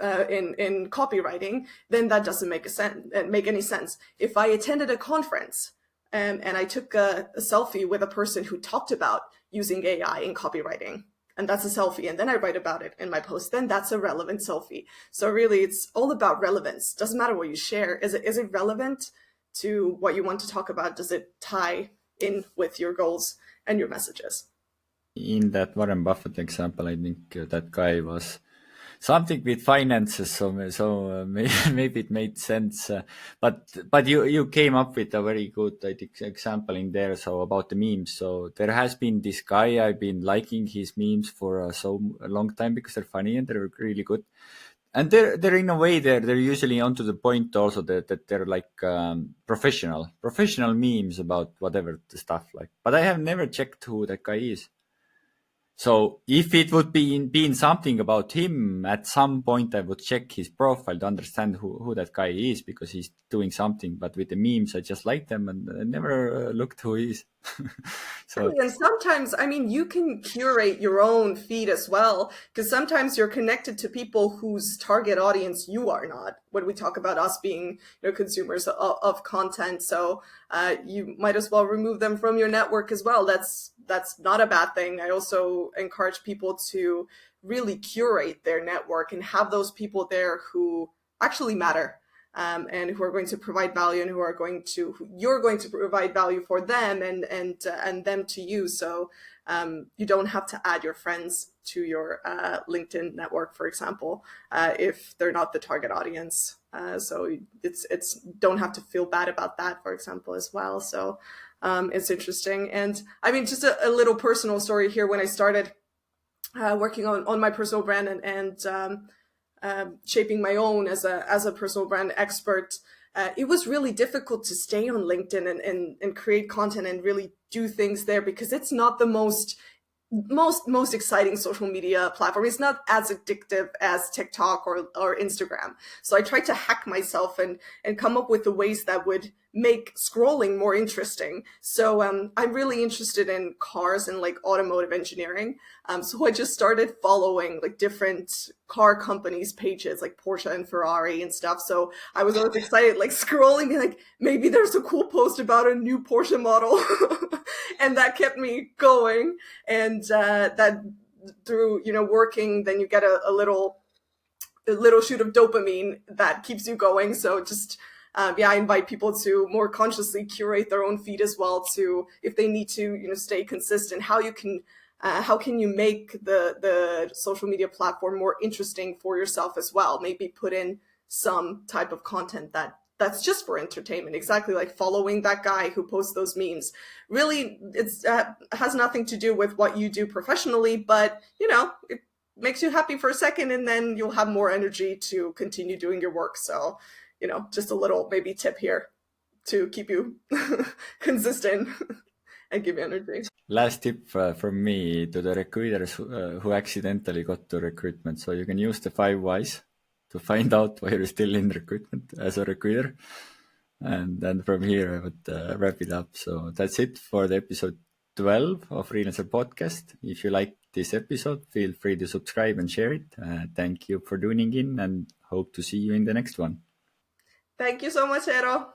in copywriting, then that doesn't make any sense. If I attended a conference and I took a selfie with a person who talked about using AI in copywriting, and that's a selfie, and then I write about it in my post, then that's a relevant selfie. So really, it's all about relevance. Doesn't matter what you share. Is it relevant to what you want to talk about? Does it tie in with your goals and your messages? In that Warren Buffett example, I think that guy was something with finances, so maybe it made sense. But you came up with a very good, I think, example in there. So about the memes. So there has been this guy. I've been liking his memes for so a long time because they're funny and they're really good. And they're in a way they're usually onto the point also that they're like professional memes about whatever the stuff like. But I have never checked who that guy is. So if it would be something about him, at some point I would check his profile to understand who that guy is, because he's doing something. But with the memes, I just like them and I never looked who he is. So And sometimes, I mean, you can curate your own feed as well, because sometimes you're connected to people whose target audience you are not. When we talk about us being, consumers of content, so you might as well remove them from your network as well. That's not a bad thing. I also encourage people to really curate their network and have those people there who actually matter. And who are going to provide value, and you're going to provide value for them and them to you. So you don't have to add your friends to your LinkedIn network, for example, if they're not the target audience. So it's don't have to feel bad about that, for example, as well. So it's interesting. And I mean, just a little personal story here. When I started working on my personal brand and shaping my own as a personal brand expert, it was really difficult to stay on LinkedIn and create content and really do things there, because it's not the most exciting social media platform. It's not as addictive as TikTok or Instagram. So I tried to hack myself and come up with the ways that would make scrolling more interesting. So I'm really interested in cars and like automotive engineering. So I just started following like different car companies' pages, like Porsche and Ferrari and stuff. So I was always excited, like scrolling, and like maybe there's a cool post about a new Porsche model, and that kept me going. And that through working, then you get a little shoot of dopamine that keeps you going. So just I invite people to more consciously curate their own feed as well, to, if they need to stay consistent, how can you make the social media platform more interesting for yourself as well. Maybe put in some type of content that's just for entertainment, exactly like following that guy who posts those memes. Really, it's has nothing to do with what you do professionally, but it makes you happy for a second, and then you'll have more energy to continue doing your work. So just a little maybe tip here to keep you consistent and give you energy. last tip from me to the recruiters who accidentally got to recruitment. So you can use the 5 whys to find out why you're still in recruitment as a recruiter. And then from here, I would wrap it up. So that's it for the episode 12 of Relancer Podcast. If you like this episode, feel free to subscribe and share it. Thank you for tuning in, and hope to see you in the next one. Thank you so much, Eero.